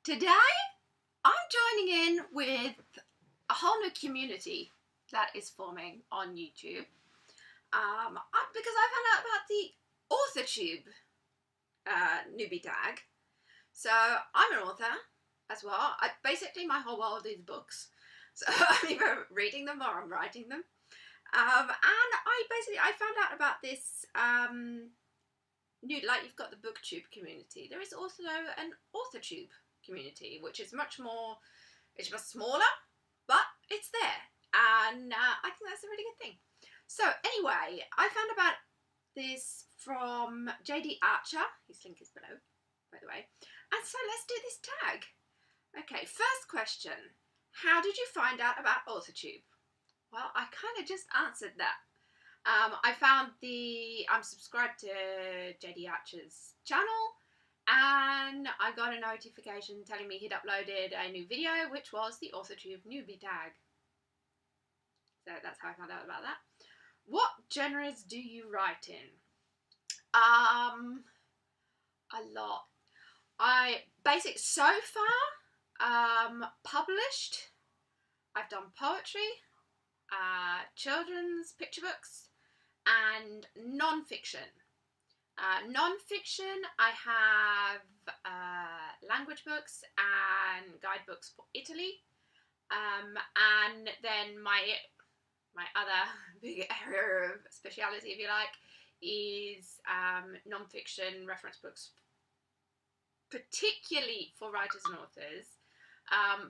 Today, I'm joining in with a whole new community that is forming on YouTube because I found out about the AuthorTube Newbie Tag. So I'm an author as well. Basically, my whole world is books. So I'm either reading them or I'm writing them. And I found out about this like you've got the BookTube community. There is also an AuthorTube community, which is much smaller, but it's there, and I think that's a really good thing. So anyway, I found about this from JD Archer. His link is below, by the way. And so let's do this tag. Okay, first question: how did you find out about AuthorTube? Well, I kind of just answered that. I'm subscribed to JD Archer's channel, and I got a notification telling me he'd uploaded a new video, which was the AuthorTube Newbie Tag. So that's how I found out about that. What genres do you write in? A lot. So far, published, I've done poetry, children's picture books, and non-fiction. Non-fiction, I have language books and guidebooks for Italy, and then my other big area of speciality, if you like, is non-fiction reference books, particularly for writers and authors,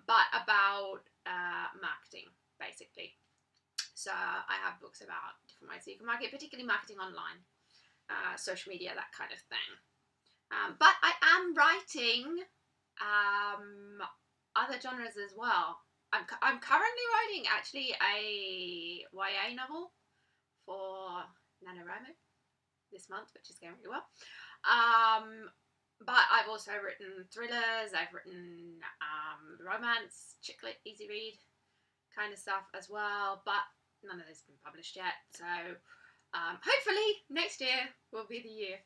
but about marketing, basically. So I have books about different ways that you can market, particularly marketing online, social media, that kind of thing. But I am writing other genres as well. I'm currently writing actually a YA novel for NaNoWriMo this month, which is going really well. But I've also written thrillers, I've written romance, chick lit, easy read kind of stuff as well, but none of this has been published yet, so hopefully next year will be the year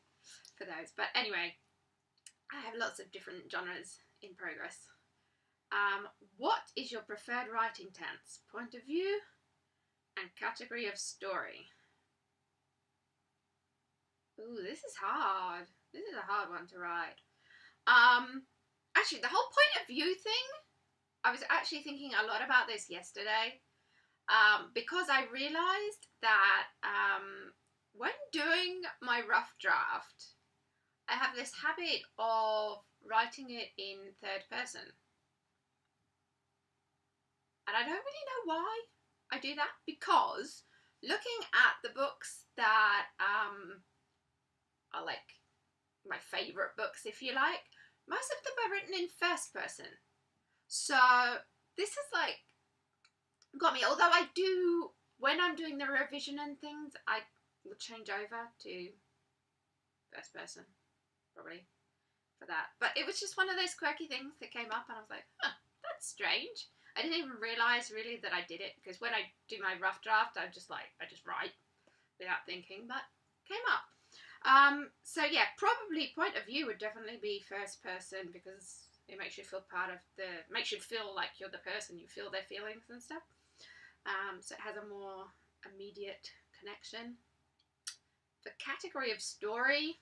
for those. But anyway, I have lots of different genres in progress. What is your preferred writing tense, point of view, and category of story? Ooh, this is hard. This is a hard one to write. Actually, the whole point of view thing, I was actually thinking a lot about this yesterday, because I realised that when doing my rough draft, I have this habit of writing it in third person. And I don't really know why I do that, because looking at the books that are like my favourite books, if you like, most of them are written in first person. So this is like got me, although I do, when I'm doing the revision and things, I will change over to first person, probably, for that. But it was just one of those quirky things that came up, and I was like, huh, that's strange. I didn't even realise really that I did it, because when I do my rough draft, I just write without thinking, but came up. So yeah, probably point of view would definitely be first person, because it makes you feel makes you feel like you're the person, you feel their feelings and stuff. So it has a more immediate connection. For category of story,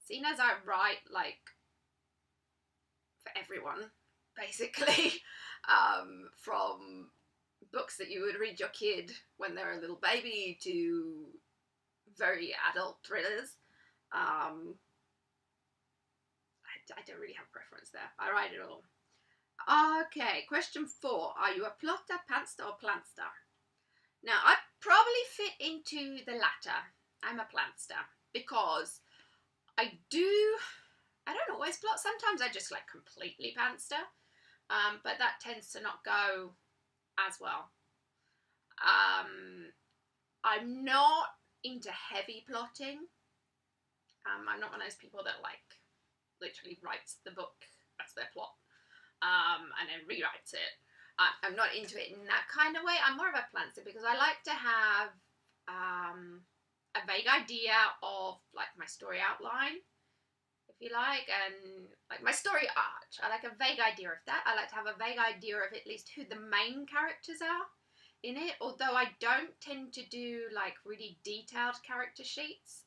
seeing as I write like for everyone, basically, from books that you would read your kid when they're a little baby to very adult thrillers, I don't really have a preference there. I write it all. Okay, question 4. Are you a plotter, pantster, or plantster? Now, I probably fit into the latter. I'm a plantster, because I don't always plot. Sometimes I just like completely pantster, but that tends to not go as well. I'm not into heavy plotting. I'm not one of those people that like literally writes the book, that's their plot, and then rewrites it. I'm not into it in that kind of way. I'm more of a plantster, because I like to have a vague idea of like my story outline, if if you like, and like my story arc. I like a vague idea of that. I like to have a vague idea of at least who the main characters are in it, although I don't tend to do like really detailed character sheets.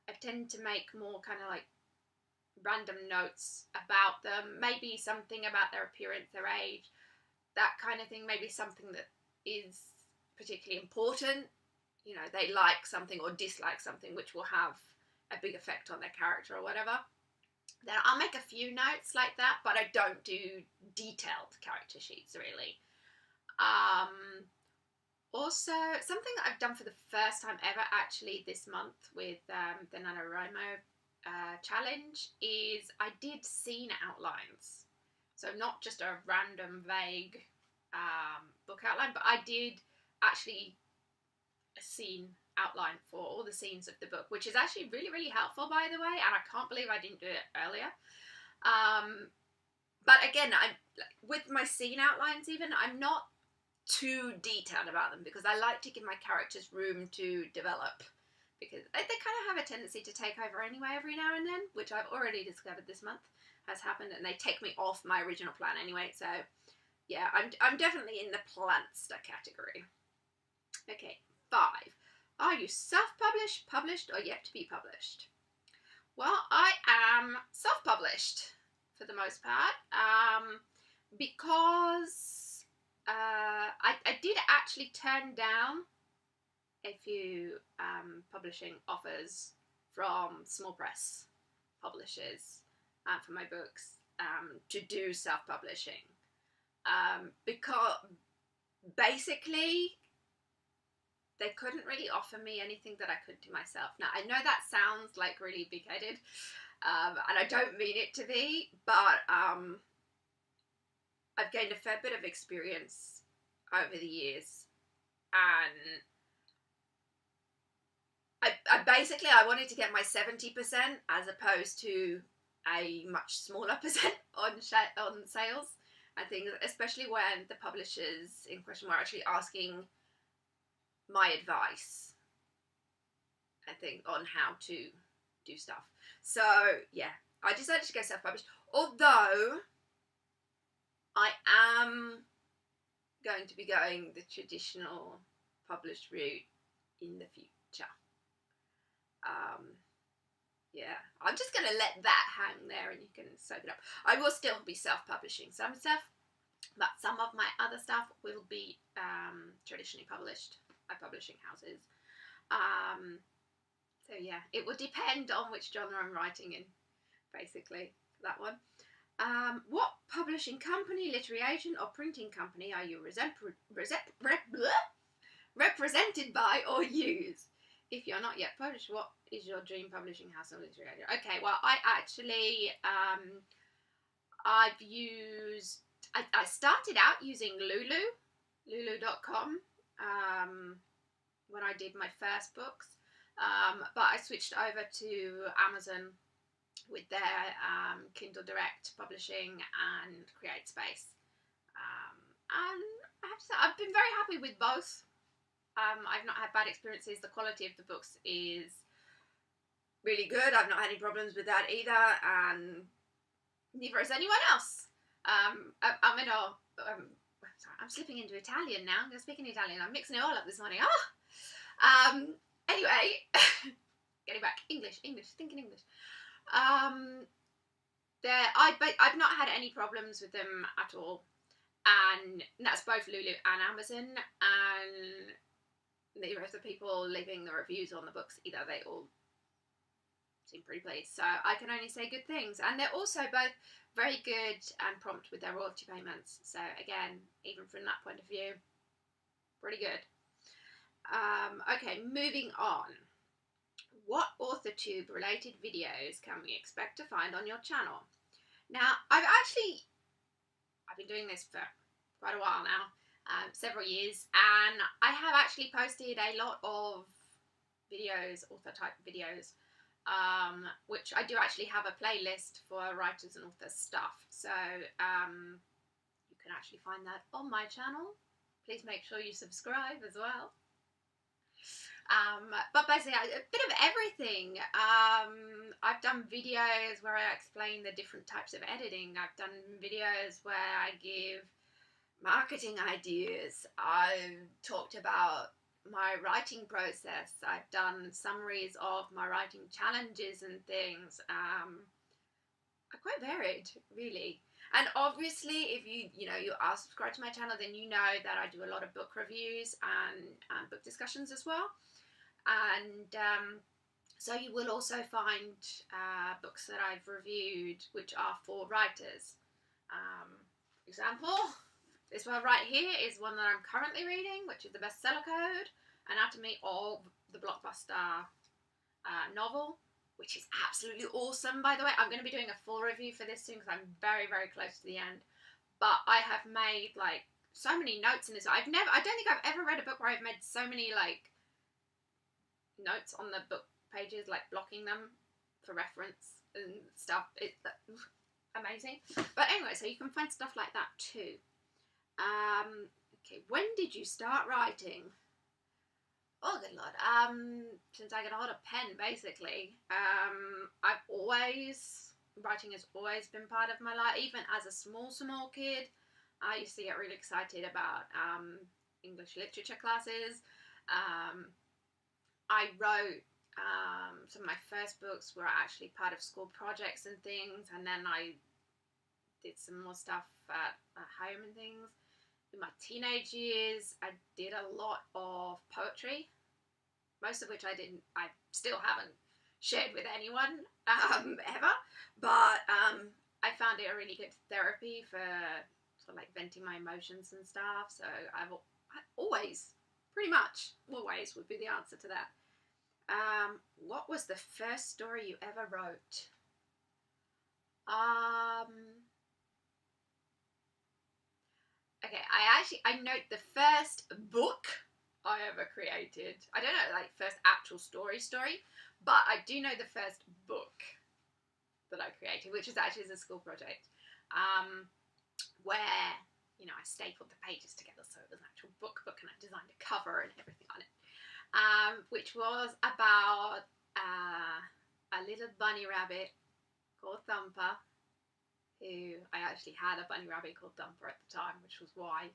I tend to make more kind of like random notes about them, maybe something about their appearance, their age, that kind of thing, maybe something that is particularly important, you know, they like something or dislike something which will have a big effect on their character or whatever. Then I'll make a few notes like that, but I don't do detailed character sheets really. Also, something that I've done for the first time ever actually this month with the NaNoWriMo challenge is I did scene outlines. So not just a random vague book outline, but I did actually a scene outline for all the scenes of the book, which is actually really, really helpful, by the way, and I can't believe I didn't do it earlier. But again, with my scene outlines even, I'm not too detailed about them because I like to give my characters room to develop, because they kind of have a tendency to take over anyway every now and then, which I've already discovered this month has happened, and they take me off my original plan anyway. So yeah, I'm definitely in the plantster category. Okay, 5. Are you self-published, published, or yet to be published? Well, I am self-published for the most part, because I did actually turn down a few publishing offers from small press publishers for my books to do self-publishing, because basically they couldn't really offer me anything that I could do myself. Now, I know that sounds like really big-headed, and I don't mean it to be, but I've gained a fair bit of experience over the years, and I wanted to get my 70% as opposed to a much smaller percent on sales and things, especially when the publishers in question were actually asking my advice, I think, on how to do stuff. So yeah, I decided to go self-published, although I am going to be going the traditional published route in the future. Yeah, I'm just going to let that hang there and you can soak it up. I will still be self-publishing some stuff, but some of my other stuff will be traditionally published by publishing houses. So yeah, it will depend on which genre I'm writing in, basically, for that one. What publishing company, literary agent, or printing company are you represented by or use? If you're not yet published, what is your dream publishing house or literary agent? Okay, well, I actually, I started out using lulu.com, when I did my first books, but I switched over to Amazon with their Kindle Direct publishing and CreateSpace. And I have to say, I've been very happy with both. I've not had bad experiences. The quality of the books is really good. I've not had any problems with that either, and neither has anyone else. Sorry, I'm slipping into Italian now. I'm speaking Italian. I'm mixing it all up this morning. Anyway, getting back. English, thinking English. I've not had any problems with them at all, and that's both Lulu and Amazon, and neither of the people leaving the reviews on the books either. They all seem pretty pleased, so I can only say good things. And they're also both very good and prompt with their royalty payments, so again, even from that point of view, pretty good. Okay, moving on. What AuthorTube related videos can we expect to find on your channel? Now, I've been doing this for quite a while now, several years, and I have actually posted a lot of videos, author type videos, which I do actually have a playlist for writers and authors stuff, so you can actually find that on my channel. Please make sure you subscribe as well. But basically, a bit of everything. I've done videos where I explain the different types of editing. I've done videos where I give marketing ideas. I've talked about my writing process. I've done summaries of my writing challenges and things. Are quite varied, really. And obviously, if you are subscribed to my channel, then you know that I do a lot of book reviews and book discussions as well. And so you will also find books that I've reviewed which are for writers. For example, this one right here is one that I'm currently reading, which is The Bestseller Code, Anatomy of the Blockbuster novel, which is absolutely awesome, by the way. I'm going to be doing a full review for this soon because I'm very, very close to the end. But I have made, like, so many notes in this. I don't think I've ever read a book where I've made so many, like, notes on the book pages, like blocking them for reference and stuff. It's amazing. But anyway, so you can find stuff like that too. Okay, when did you start writing? Oh, good lord. Since I could hold a pen, basically. Writing has always been part of my life. Even as a small kid, I used to get really excited about English literature classes. I wrote some of my first books were actually part of school projects and things, and then I did some more stuff at home and things. In my teenage years, I did a lot of poetry, most of which I still haven't shared with anyone ever, but I found it a really good therapy for sort of like venting my emotions and stuff. So I always, pretty much always would be the answer to that. What was the first story you ever wrote? Okay, I note the first book I ever created. I don't know, like first actual story, but I do know the first book that I created, which is actually a school project, where, I stapled the pages together so it was an actual book, and I designed a cover and everything on it, which was about a little bunny rabbit called Thumper, who I actually had a bunny rabbit called Thumper at the time, which was why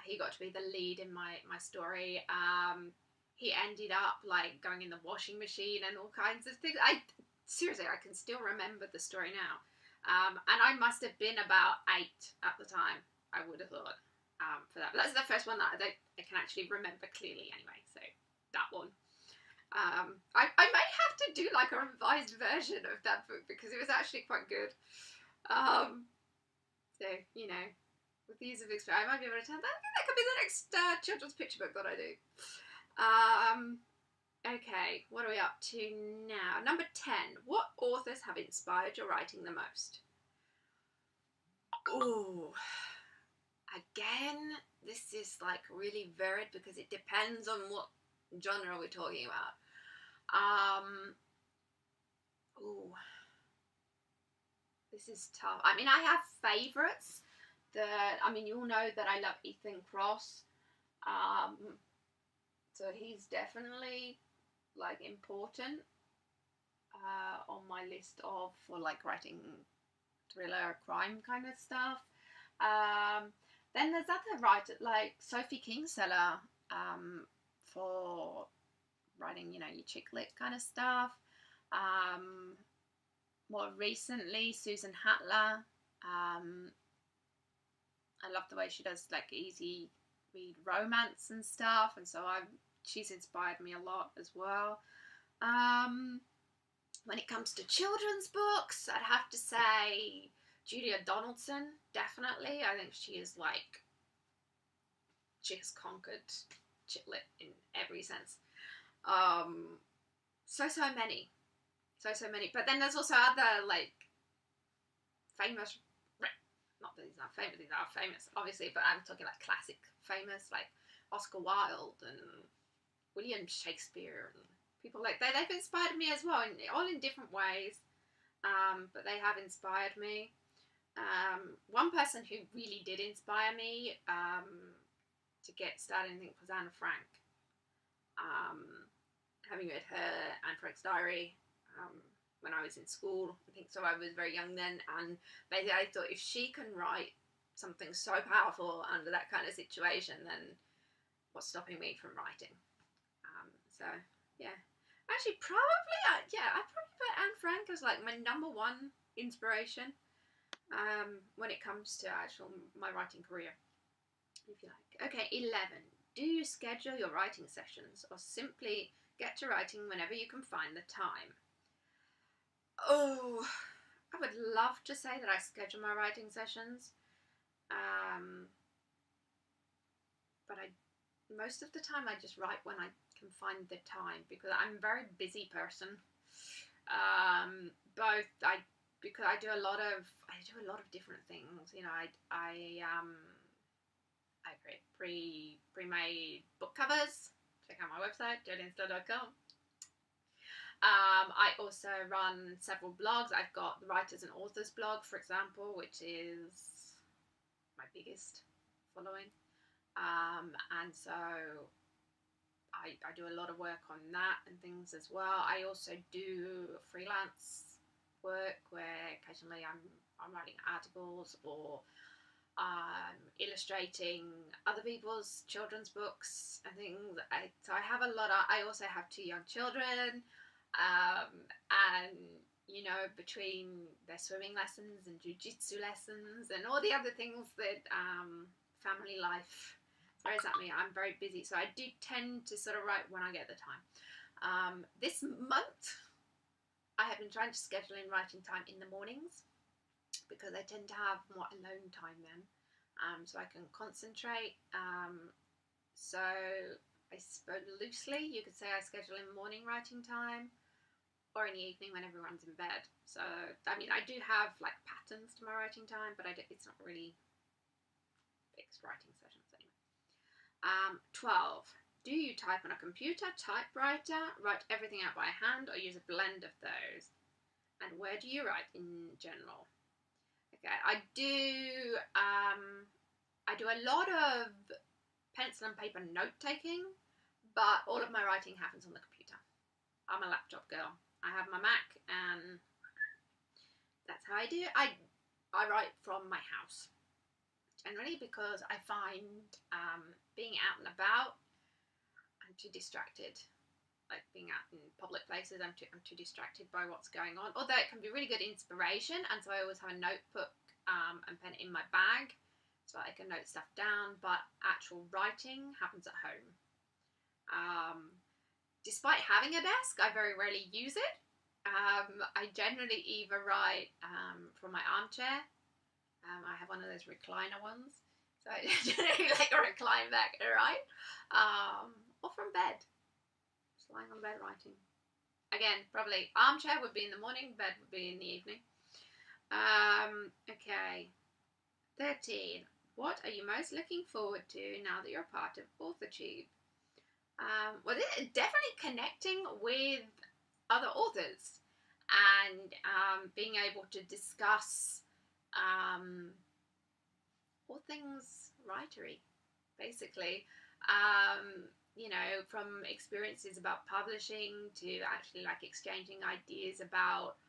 he got to be the lead in my story. He ended up like going in the washing machine and all kinds of things. Seriously, I can still remember the story now. And I must have been about 8 at the time, I would have thought, for that. But that's the first one that I can actually remember clearly anyway, so that one. I may have to do like a revised version of that book because it was actually quite good. So, with the use of experience, I might be able to tell that. I think that could be the next children's picture book that I do. Okay, what are we up to now? Number 10. What authors have inspired your writing the most? Ooh. Again, this is like really varied because it depends on what genre we're talking about. Ooh. This is tough. I mean, I have favourites. You'll know that I love Ethan Kross. So he's definitely like important on my list for like writing thriller, crime kind of stuff. Then there's other writers like Sophie Kingseller for writing, your chick lit kind of stuff. More recently, Susan Hatler. I love the way she does like easy read romance and stuff, and so she's inspired me a lot as well. When it comes to children's books, I'd have to say Julia Donaldson, definitely. I think she has conquered chick lit in every sense. So many. But then there's also other like famous, not that these are famous, obviously, but I'm talking like classic famous, like Oscar Wilde and William Shakespeare and people like that. They've inspired me as well, all in different ways, but they have inspired me. One person who really did inspire me to get started, I think, was Anne Frank. having read her and Frank's Diary when I was in school. I think so. I was very young then, and basically I thought if she can write something so powerful under that kind of situation, then what's stopping me from writing? So yeah, actually probably I'd probably put Anne Frank as like my number one inspiration when it comes to my writing career, if you like. Okay, 11. Do you schedule your writing sessions or simply get to writing whenever you can find the time? Oh, I would love to say that I schedule my writing sessions, but most of the time I just write when I can find the time, because I'm a very busy person. Because I do a lot of different things. You know, I create pre-made book covers. Check out my website, linsdell.com. I also run several blogs. I've got the Writers and Authors blog, for example, which is my biggest following. And so I do a lot of work on that and things as well. I also do freelance work where occasionally I'm writing articles or illustrating other people's children's books and things. So I have a lot of. I also have 2 young children, and you know, between their swimming lessons and jiu-jitsu lessons and all the other things that family life throws at me, I'm very busy. So I do tend to sort of write when I get the time. This month, I have been trying to schedule in writing time in the mornings, because I tend to have more alone time then, so I can concentrate. So I suppose loosely you could say I schedule in morning writing time or in the evening when everyone's in bed. So I mean, I do have like patterns to my writing time, but it's not really fixed writing sessions anyway. 12. Do you type on a computer, typewriter, write everything out by hand, or use a blend of those? And where do you write in general? Okay, I do a lot of pencil and paper note-taking, but all of my writing happens on the computer. I'm a laptop girl. I have my Mac, and that's how I do it. I write from my house, generally, because I find being out and about, I'm too distracted. Like being out in public places, I'm too distracted by what's going on. Although it can be really good inspiration, and so I always have a notebook and pen in my bag so I can note stuff down. But actual writing happens at home. Despite having a desk, I very rarely use it. I generally either write from my armchair. I have one of those recliner ones, so I generally like recline back and write, or from bed. Lying on bed writing. Again, probably armchair would be in the morning, bed would be in the evening. Okay. 13. What are you most looking forward to now that you're part of AuthorTube? Well, this is definitely connecting with other authors and being able to discuss all things writery, basically. You know, from experiences about publishing to actually like exchanging ideas about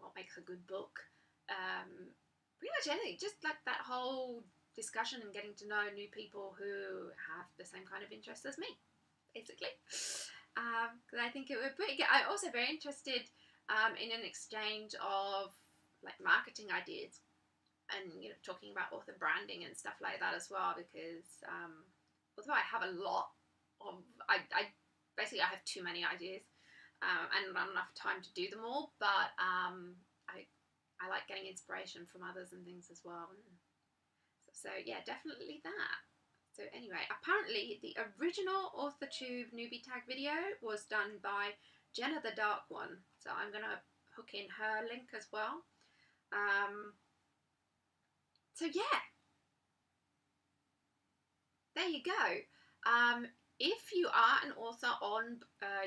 what makes a good book. Pretty much anything, just like that whole discussion and getting to know new people who have the same kind of interests as me, basically. Because I think it would be. I'm also very interested in an exchange of like marketing ideas, and you know, talking about author branding and stuff like that as well. Because although I have a lot of, I basically I have too many ideas, and not enough time to do them all. But I like getting inspiration from others and things as well. So yeah, definitely that. So anyway, apparently the original AuthorTube Newbie Tag video was done by Jenna the Dark One. So I'm gonna hook in her link as well. So yeah, there you go. If you are an author on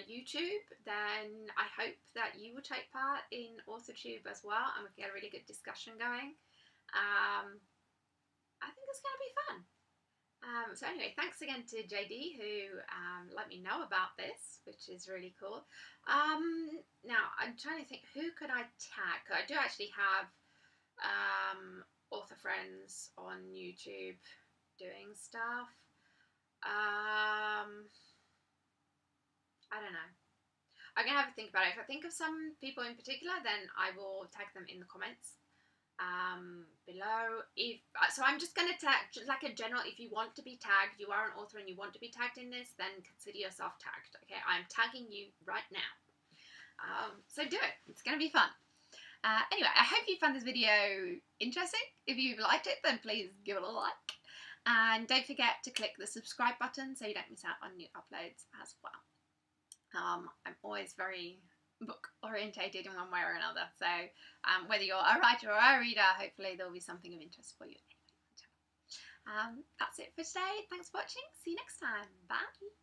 YouTube, then I hope that you will take part in AuthorTube as well, and we can get a really good discussion going. I think it's going to be fun. So anyway, thanks again to JD who let me know about this, which is really cool. Now I'm trying to think, who could I tag? I do actually have author friends on YouTube doing stuff. I don't know. I'm gonna have to think about it. If I think of some people in particular, then I will tag them in the comments below. So I'm just gonna tag, just like a general, if you want to be tagged, you are an author and you want to be tagged in this, then consider yourself tagged. Okay, I'm tagging you right now. So do it. It's gonna be fun. Anyway, I hope you found this video interesting. If you've liked it, then please give it a like. And don't forget to click the subscribe button so you don't miss out on new uploads as well. I'm always very book orientated in one way or another, so whether you're a writer or a reader, hopefully there will be something of interest for you. That's it for today. Thanks for watching. See you next time. Bye.